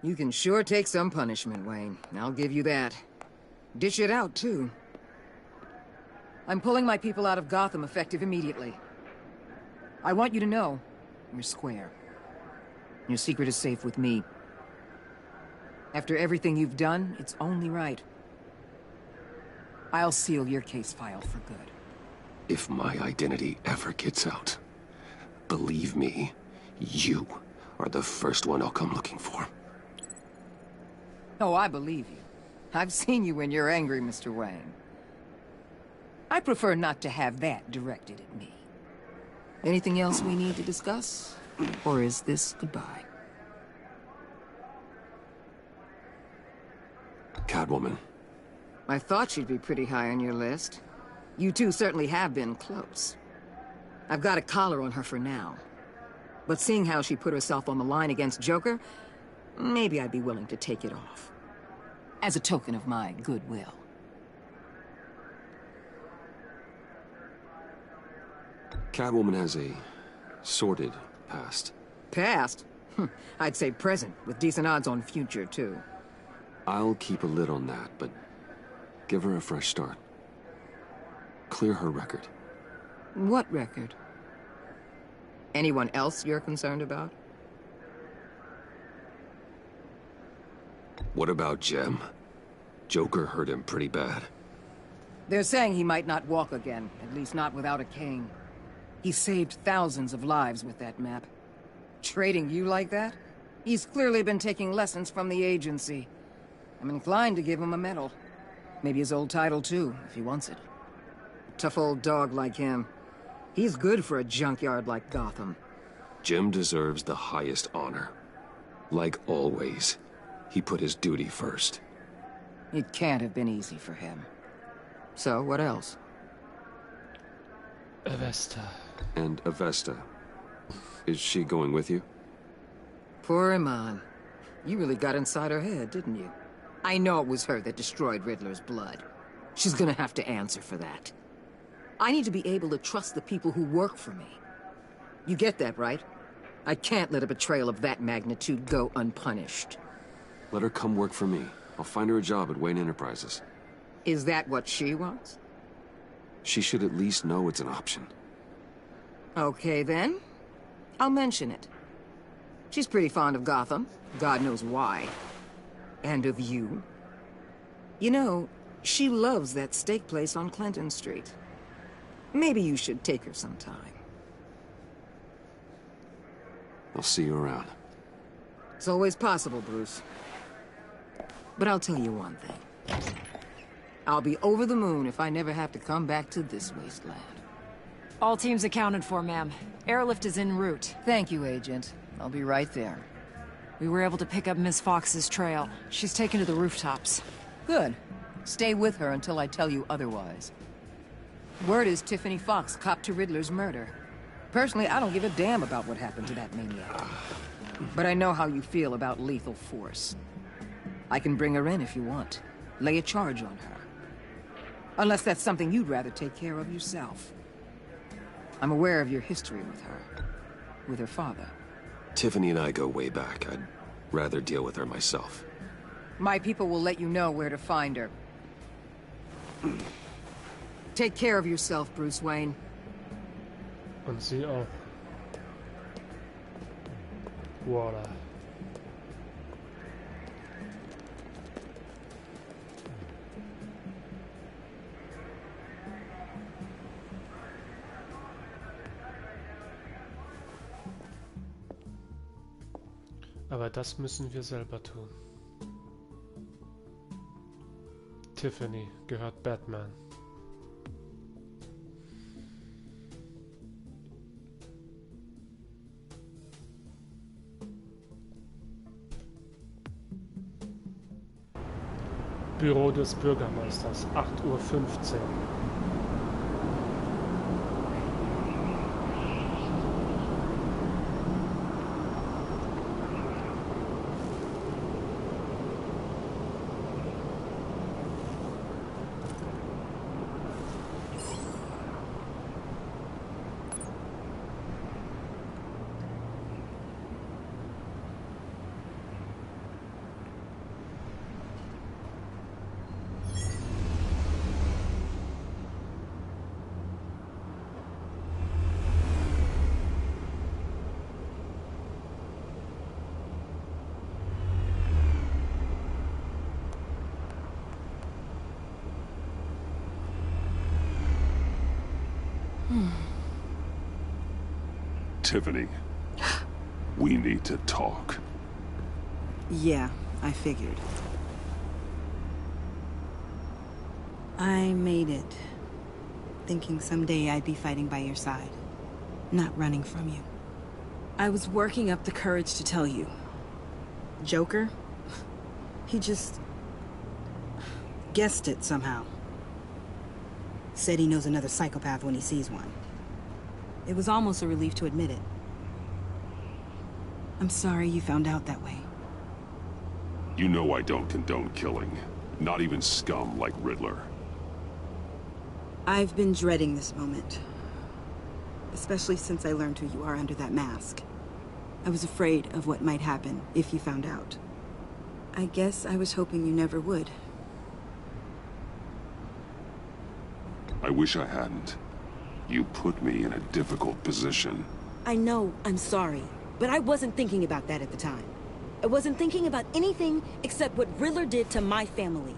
You can sure take some punishment, Wayne. I'll give you that. Dish it out, too. I'm pulling my people out of Gotham effective immediately. I want you to know, you're square. Your secret is safe with me. After everything you've done, it's only right. I'll seal your case file for good. If my identity ever gets out, believe me, you are the first one I'll come looking for. Oh, I believe you. I've seen you when you're angry, Mr. Wayne. I prefer not to have that directed at me. Anything else we need to discuss? Or is this goodbye? Catwoman. I thought she'd be pretty high on your list. You two certainly have been close. I've got a collar on her for now. But seeing how she put herself on the line against Joker, maybe I'd be willing to take it off. As a token of my goodwill. Catwoman has a sordid past. Past? I'd say present, with decent odds on future, too. I'll keep a lid on that, but give her a fresh start. Clear her record. What record? Anyone else you're concerned about? What about Jem? Joker hurt him pretty bad. They're saying he might not walk again, at least not without a cane. He saved thousands of lives with that map. Trading you like that? He's clearly been taking lessons from the agency. I'm inclined to give him a medal. Maybe his old title too, if he wants it. A tough old dog like him. He's good for a junkyard like Gotham. Jem deserves the highest honor. Like always, he put his duty first. It can't have been easy for him. So, what else? Avesta. And Avesta. Is she going with you? Poor Iman. You really got inside her head, didn't you? I know it was her that destroyed Riddler's blood. She's gonna have to answer for that. I need to be able to trust the people who work for me. You get that, right? I can't let a betrayal of that magnitude go unpunished. Let her come work for me. I'll find her a job at Wayne Enterprises. Is that what she wants? She should at least know it's an option. Okay, then. I'll mention it. She's pretty fond of Gotham. God knows why. And of you. You know, she loves that steak place on Clinton Street. Maybe you should take her sometime. I'll see you around. It's always possible, Bruce. But I'll tell you one thing. I'll be over the moon if I never have to come back to this wasteland. All teams accounted for, ma'am. Airlift is en route. Thank you, Agent. I'll be right there. We were able to pick up Miss Fox's trail. She's taken to the rooftops. Good. Stay with her until I tell you otherwise. Word is Tiffany Fox copped to Riddler's murder. Personally, I don't give a damn about what happened to that maniac. But I know how you feel about lethal force. I can bring her in if you want. Lay a charge on her. Unless that's something you'd rather take care of yourself. I'm aware of your history with her. With her father. Tiffany and I go way back. I'd rather deal with her myself. My people will let you know where to find her. Take care of yourself, Bruce Wayne. Und sie auch. Voila. Aber das müssen wir selber tun. Tiffany gehört Batman. Büro des Bürgermeisters, 8:15 Uhr. Tiffany, we need to talk. Yeah, I figured. I made it. Thinking someday I'd be fighting by your side. Not running from you. I was working up the courage to tell you. Joker? He just... guessed it somehow. Said he knows another psychopath when he sees one. It was almost a relief to admit it. I'm sorry you found out that way. You know I don't condone killing. Not even scum like Riddler. I've been dreading this moment. Especially since I learned who you are under that mask. I was afraid of what might happen if you found out. I guess I was hoping you never would. I wish I hadn't. You put me in a difficult position. I know, I'm sorry. But I wasn't thinking about that at the time. I wasn't thinking about anything except what Riddler did to my family.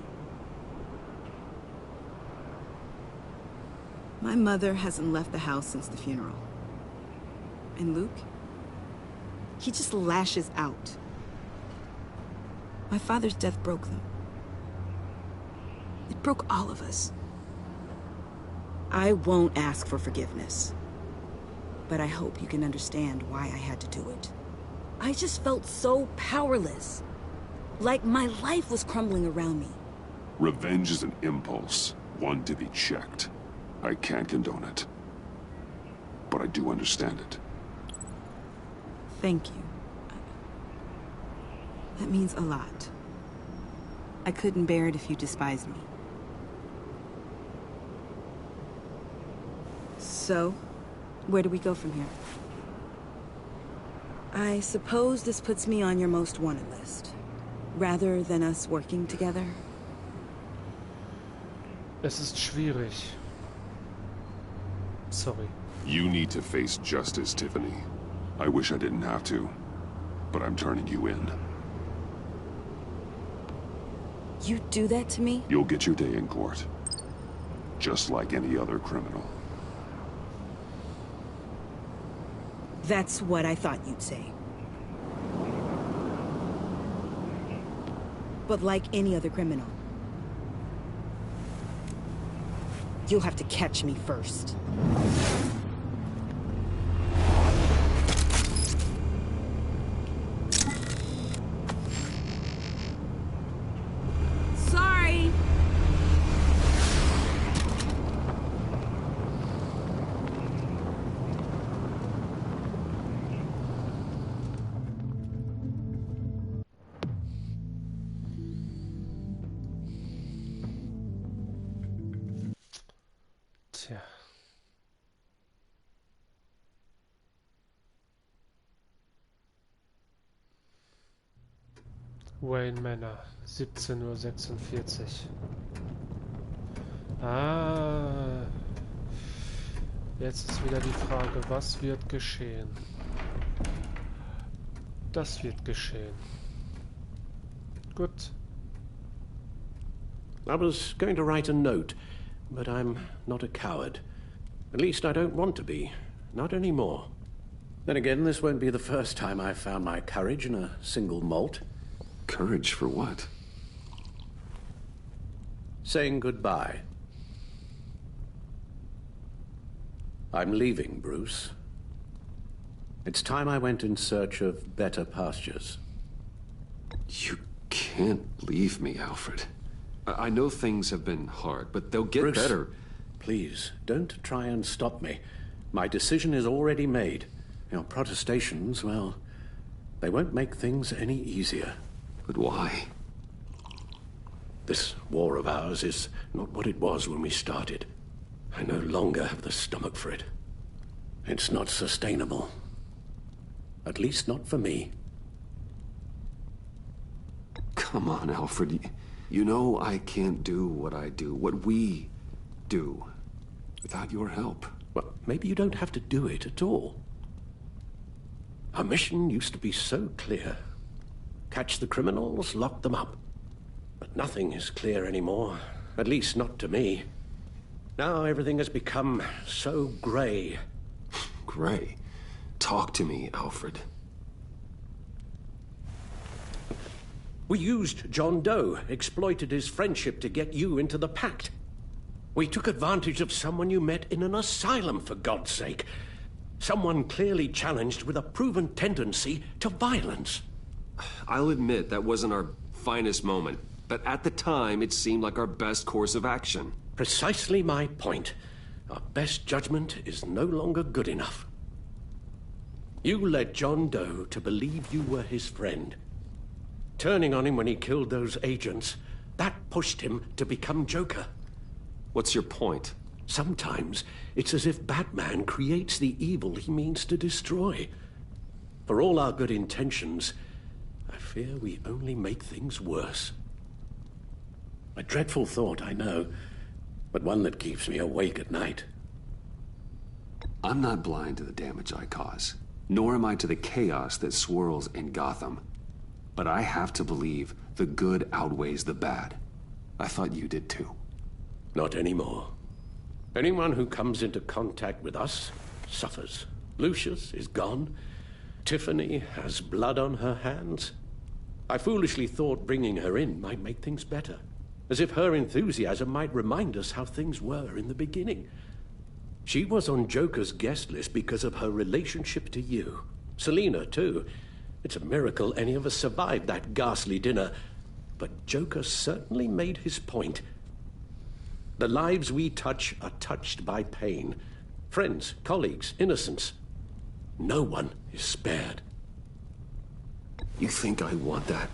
My mother hasn't left the house since the funeral. And Luke? He just lashes out. My father's death broke them. It broke all of us. I won't ask for forgiveness. But I hope you can understand why I had to do it. I just felt so powerless. Like my life was crumbling around me. Revenge is an impulse, one to be checked. I can't condone it. But I do understand it. Thank you. That means a lot. I couldn't bear it if you despised me. So, where do we go from here? I suppose this puts me on your most wanted list. Rather than us working together. Es ist schwierig. Sorry. You need to face justice, Tiffany. I wish I didn't have to, but I'm turning you in. You do that to me? You'll get your day in court. Just like any other criminal. That's what I thought you'd say. But like any other criminal, you'll have to catch me first. Sorry. Tja. Wayne Manor, 17:46 Uhr. Ah. Jetzt ist wieder die Frage, was wird geschehen? Das wird geschehen. Gut. I was going to write a note, but I'm not a coward. At least I don't want to be. Not anymore. Then again, this won't be the first time I've found my courage in a single malt. Courage for what? Saying goodbye. I'm leaving, Bruce. It's time I went in search of better pastures. You can't leave me, Alfred. I know things have been hard, but they'll get Bruce, better. Please, don't try and stop me. My decision is already made. Your protestations, well, they won't make things any easier. But why? This war of ours is not what it was when we started. I no longer have the stomach for it. It's not sustainable. At least not for me. Come on, Alfred. You know I can't do what I do, what we do, without your help. Well, maybe you don't have to do it at all. Our mission used to be so clear. Catch the criminals, lock them up. But nothing is clear anymore. At least not to me. Now everything has become so grey. Gray, talk to me, Alfred. We used John Doe, exploited his friendship to get you into the pact. We took advantage of someone you met in an asylum, for God's sake. Someone clearly challenged with a proven tendency to violence. I'll admit that wasn't our finest moment, but at the time it seemed like our best course of action. Precisely my point. Our best judgment is no longer good enough. You led John Doe to believe you were his friend. Turning on him when he killed those agents, that pushed him to become Joker. What's your point? Sometimes it's as if Batman creates the evil he means to destroy. For all our good intentions, I fear we only make things worse. A dreadful thought, I know, but one that keeps me awake at night. I'm not blind to the damage I cause, nor am I to the chaos that swirls in Gotham. But I have to believe the good outweighs the bad. I thought you did too. Not anymore. Anyone who comes into contact with us suffers. Lucius is gone. Tiffany has blood on her hands. I foolishly thought bringing her in might make things better, as if her enthusiasm might remind us how things were in the beginning. She was on Joker's guest list because of her relationship to you. Selina, too. It's a miracle any of us survived that ghastly dinner. But Joker certainly made his point. The lives we touch are touched by pain. Friends, colleagues, innocents. No one is spared. You think I want that?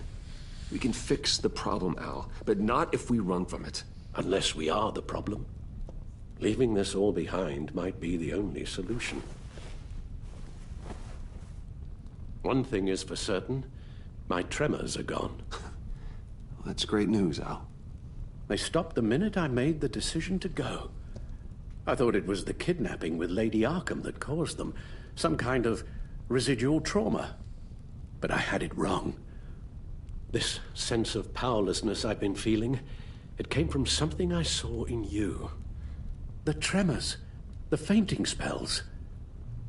We can fix the problem, Al, but not if we run from it. Unless we are the problem. Leaving this all behind might be the only solution. One thing is for certain, my tremors are gone. Well, that's great news, Al. They stopped the minute I made the decision to go. I thought it was the kidnapping with Lady Arkham that caused them, some kind of residual trauma. But I had it wrong. This sense of powerlessness I've been feeling, it came from something I saw in you. The tremors, the fainting spells,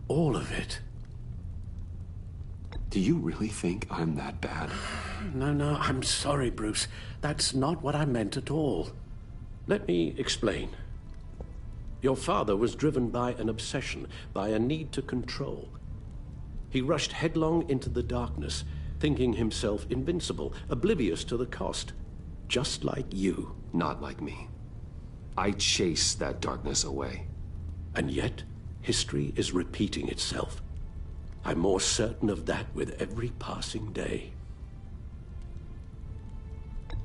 all of it. Do you really think I'm that bad? No, I'm sorry, Bruce. That's not what I meant at all. Let me explain. Your father was driven by an obsession, by a need to control. He rushed headlong into the darkness, thinking himself invincible, oblivious to the cost. Just like you. Not like me. I chase that darkness away. And yet, history is repeating itself. I'm more certain of that with every passing day.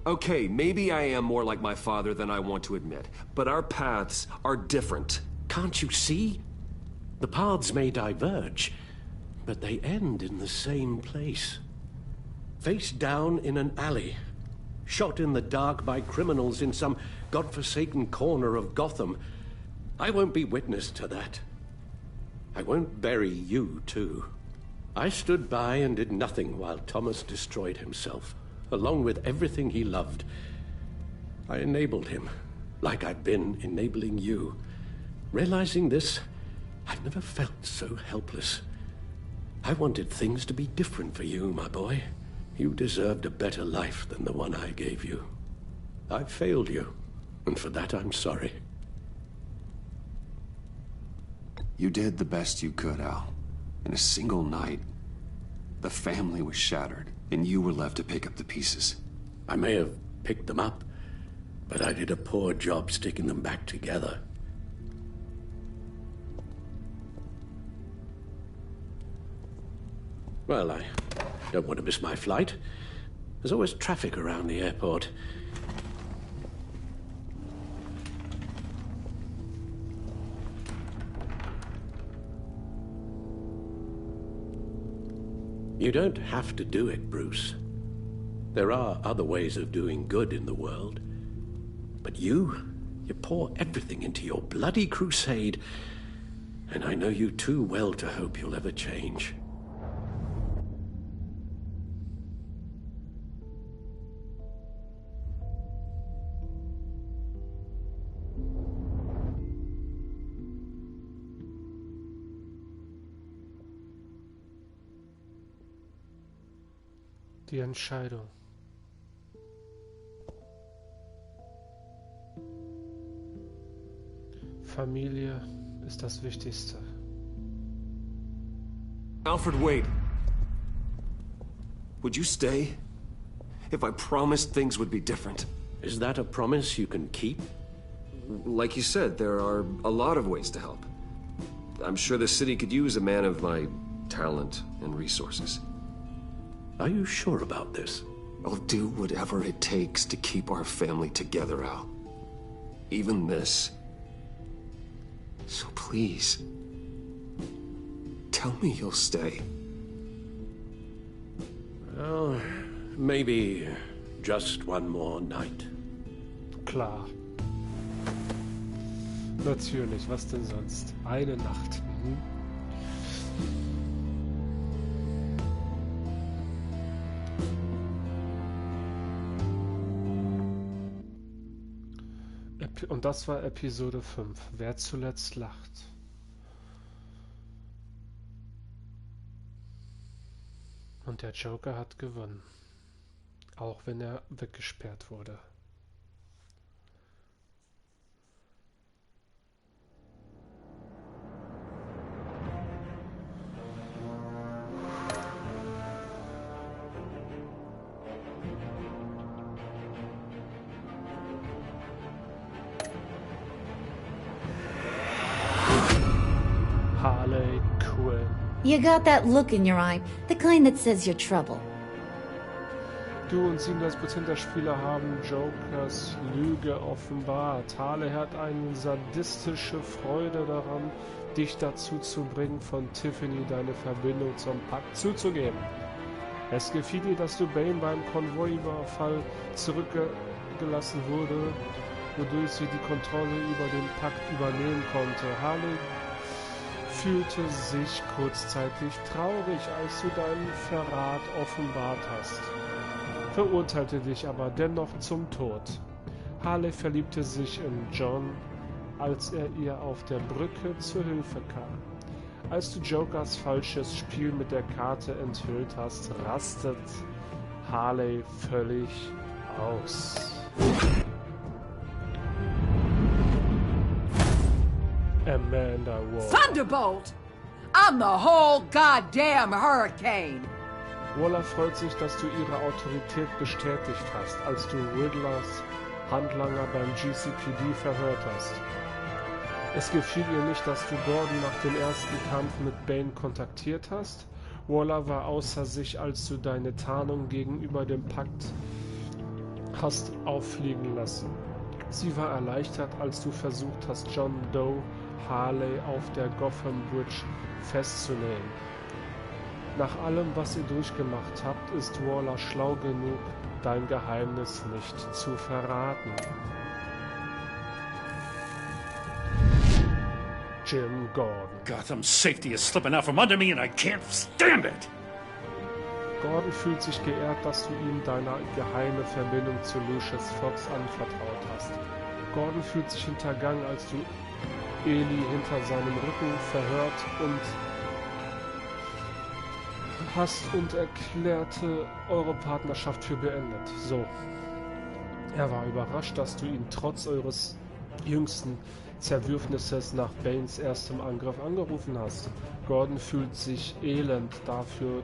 Okay, maybe I am more like my father than I want to admit, but our paths are different. Can't you see? The paths may diverge, but they end in the same place. Face down in an alley, shot in the dark by criminals in some godforsaken corner of Gotham. I won't be witness to that. I won't bury you, too. I stood by and did nothing while Thomas destroyed himself, along with everything he loved. I enabled him, like I've been enabling you. Realizing this, I've never felt so helpless. I wanted things to be different for you, my boy. You deserved a better life than the one I gave you. I failed you, and for that I'm sorry. You did the best you could, Al. In a single night, the family was shattered, and you were left to pick up the pieces. I may have picked them up, but I did a poor job sticking them back together. Well, I don't want to miss my flight. There's always traffic around the airport. You don't have to do it, Bruce. There are other ways of doing good in the world. But you pour everything into your bloody crusade, and I know you too well to hope you'll ever change. Die Entscheidung. Familie ist das Wichtigste. Alfred, wait. Would you stay? If I promised things would be different. Is that a promise you can keep? Like you said, there are a lot of ways to help. I'm sure the city could use a man of my talent and resources. Are you sure about this? I'll do whatever it takes to keep our family together, Al. Even this. So please, tell me you'll stay. Well, maybe just one more night. Klar. Natürlich, was denn sonst? Eine Nacht. Mhm. Und das war Episode 5. Wer zuletzt lacht. Und der Joker hat gewonnen. Auch wenn er weggesperrt wurde. Harley Quinn. You got that look in your eye, the kind that says you're trouble. Du und 37% der Spieler haben Jokers Lüge offenbart. Harley hat eine sadistische Freude daran, dich dazu zu bringen, von Tiffany deine Verbindung zum Pakt zuzugeben. Es gefiel ihr, dass du Bane beim Konvoiüberfall zurückgelassen wurde, wodurch sie die Kontrolle über den Pakt übernehmen konnte. Harley fühlte sich kurzzeitig traurig, als du deinen Verrat offenbart hast, verurteilte dich aber dennoch zum Tod. Harley verliebte sich in John, als er ihr auf der Brücke zur Hilfe kam. Als du Jokers falsches Spiel mit der Karte enthüllt hast, rastet Harley völlig aus. Amanda Waller. Thunderbolt! I'm the whole goddamn hurricane! Waller freut sich, dass du ihre Autorität bestätigt hast, als du Riddlers Handlanger beim GCPD verhört hast. Es gefiel ihr nicht, dass du Gordon nach dem ersten Kampf mit Bane kontaktiert hast. Waller war außer sich, als du deine Tarnung gegenüber dem Pakt hast auffliegen lassen. Sie war erleichtert, als du versucht hast, John Doe Harley auf der Gotham Bridge festzunehmen. Nach allem, was ihr durchgemacht habt, ist Waller schlau genug, dein Geheimnis nicht zu verraten. Jim Gordon. Gotham's safety is slipping out from under me and I can't stand it! Gordon fühlt sich geehrt, dass du ihm deine geheime Verbindung zu Lucius Fox anvertraut hast. Gordon fühlt sich hintergangen, als du Eli hinter seinem Rücken verhört und erklärte eure Partnerschaft für beendet. So. Er war überrascht, dass du ihn trotz eures jüngsten Zerwürfnisses nach Banes erstem Angriff angerufen hast. Gordon fühlt sich elend dafür,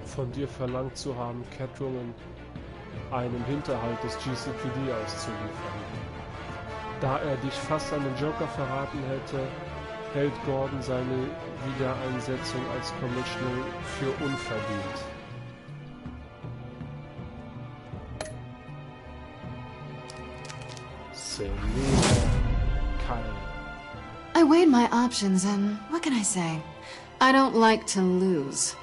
von dir verlangt zu haben, Catwoman einen Hinterhalt des GCPD auszuliefern. Da er dich fast an den Joker verraten hätte, hält Gordon seine Wiedereinsetzung als Commissioner für unverdient. Selina Kyle. I weighed my options and what can I say? I don't like to lose.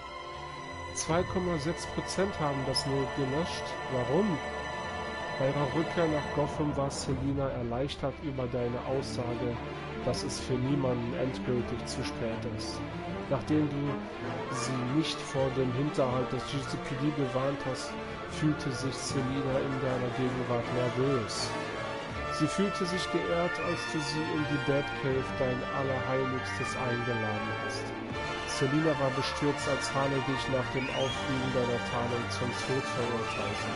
2,6% haben das nur gelöscht. Warum? Bei ihrer Rückkehr nach Gotham war Selina erleichtert über deine Aussage, dass es für niemanden endgültig zu spät ist. Nachdem du sie nicht vor dem Hinterhalt des GCPD gewarnt hast, fühlte sich Selina in deiner Gegenwart nervös. Sie fühlte sich geehrt, als du sie in die Batcave, dein Allerheiligstes, eingeladen hast. Selina war bestürzt, als Harley dich nach dem Aufliegen deiner Tarnung zum Tod verurteilte.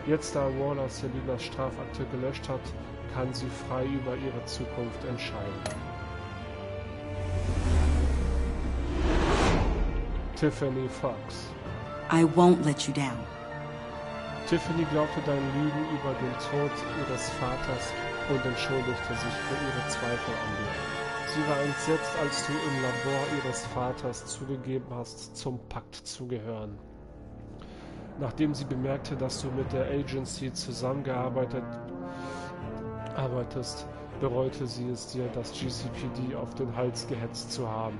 Jetzt, da Waller Selinas Strafakte gelöscht hat, kann sie frei über ihre Zukunft entscheiden. Tiffany Fox. I won't let you down. Tiffany glaubte deinen Lügen über den Tod ihres Vaters und entschuldigte sich für ihre Zweifel an dir. Sie war entsetzt, als du im Labor ihres Vaters zugegeben hast, zum Pakt zu gehören. Nachdem sie bemerkte, dass du mit der Agency zusammengearbeitet bereute sie es dir, das GCPD auf den Hals gehetzt zu haben.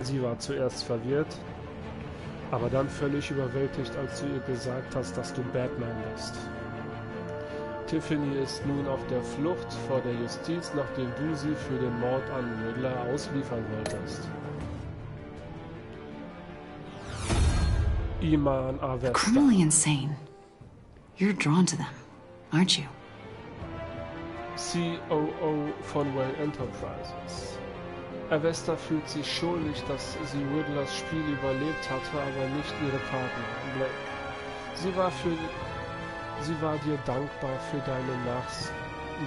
Sie war zuerst verwirrt, aber dann völlig überwältigt, als du ihr gesagt hast, dass du Batman bist. Tiffany ist nun auf der Flucht vor der Justiz, nachdem du sie für den Mord an Riddler ausliefern wolltest. Iman Avesta. Criminally insane. You're drawn to them, aren't you? COO von Wayne Enterprises. Avesta fühlt sich schuldig, dass sie Riddlers Spiel überlebt hatte, aber nicht ihre Partner, Blake. Sie war dir dankbar für deine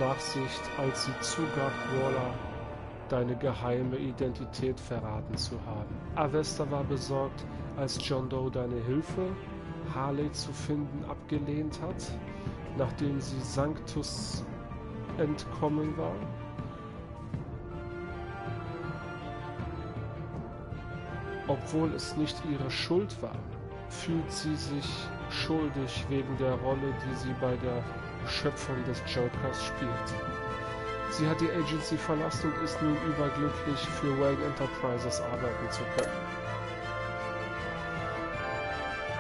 Nachsicht, als sie zugab, Waller deine geheime Identität verraten zu haben. Avesta war besorgt, als John Doe deine Hilfe, Harley zu finden, abgelehnt hat, nachdem sie Sanctus entkommen war. Obwohl es nicht ihre Schuld war, fühlt sie sich schuldig wegen der Rolle, die sie bei der Schöpfung des Jokers spielt. Sie hat die Agency verlassen und ist nun überglücklich, für Wayne Enterprises arbeiten zu können.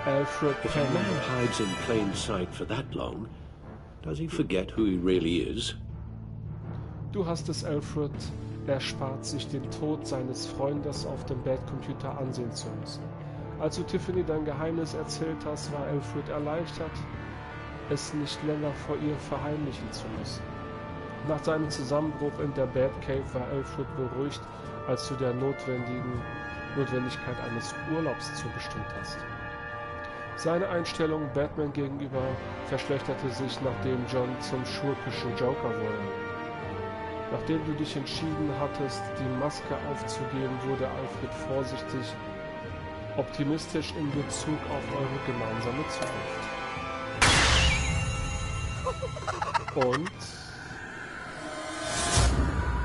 Alfred If a man hides in plain sight for that long, does he forget who he really is? Du hast es Alfred erspart, sich den Tod seines Freundes auf dem Batcomputer ansehen zu müssen. Als du Tiffany dein Geheimnis erzählt hast, war Alfred erleichtert, es nicht länger vor ihr verheimlichen zu müssen. Nach seinem Zusammenbruch in der Batcave war Alfred beruhigt, als du der Notwendigkeit eines Urlaubs zugestimmt hast. Seine Einstellung Batman gegenüber verschlechterte sich, nachdem John zum schurkischen Joker wurde. Nachdem du dich entschieden hattest, die Maske aufzugeben, wurde Alfred vorsichtig, optimistisch in Bezug auf eure gemeinsame Zukunft. Und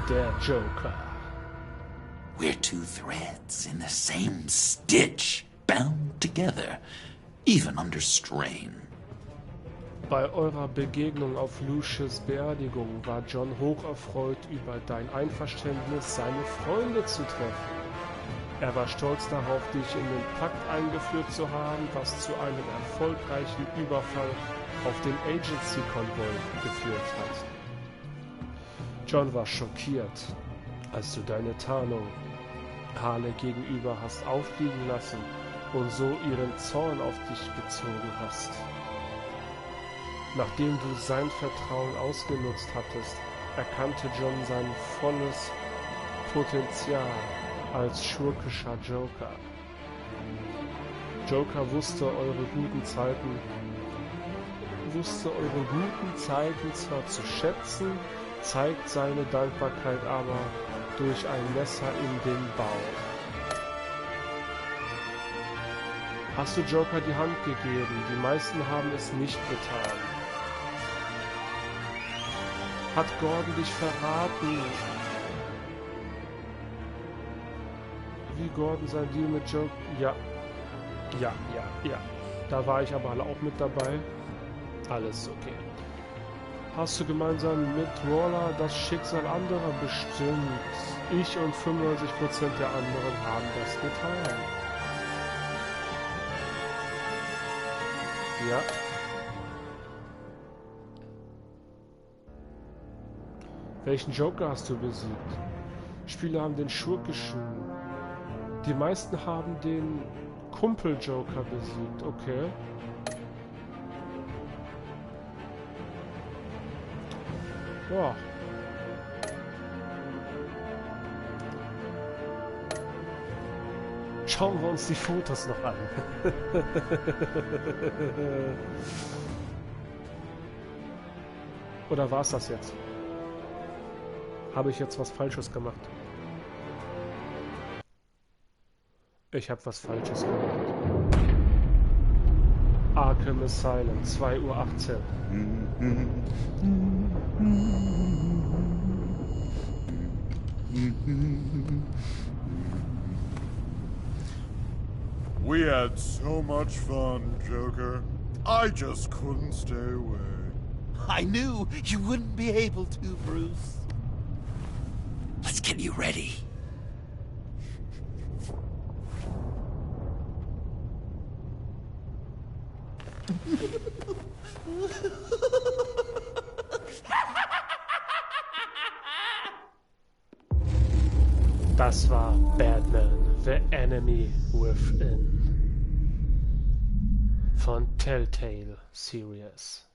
der Joker. We're two threads in the same stitch, bound together, even under strain. Bei eurer Begegnung auf Lucius' Beerdigung war John hocherfreut über dein Einverständnis, seine Freunde zu treffen. Er war stolz darauf, dich in den Pakt eingeführt zu haben, was zu einem erfolgreichen Überfall auf den Agency-Konvoi geführt hat. John war schockiert, als du deine Tarnung Harley gegenüber hast auffliegen lassen und so ihren Zorn auf dich gezogen hast. Nachdem du sein Vertrauen ausgenutzt hattest, erkannte John sein volles Potenzial als schurkischer Joker. Joker wusste eure guten Zeiten zwar zu schätzen, zeigt seine Dankbarkeit aber durch ein Messer in den Bauch. Hast du Joker die Hand gegeben? Die meisten haben es nicht getan. Hat Gordon dich verraten? Wie Gordon sein Deal mit Joker? Ja. Da war ich aber auch mit dabei. Alles okay. Hast du gemeinsam mit Waller das Schicksal anderer bestimmt? Ich und 95% der anderen haben das getan. Ja. Welchen Joker hast du besiegt? Spieler haben den schurkischen. Die meisten haben den Kumpel-Joker besiegt, okay. Ja. Schauen wir uns die Fotos noch an. Oder war es das jetzt? Habe ich jetzt was Falsches gemacht? Ich habe was Falsches gemacht. Arkham Asylum, 2:18 Uhr. We had so much fun, Joker. I just couldn't stay away. I knew you wouldn't be able to, Bruce. Let's get you ready. Das war Batman, The Enemy Within von Telltale Series.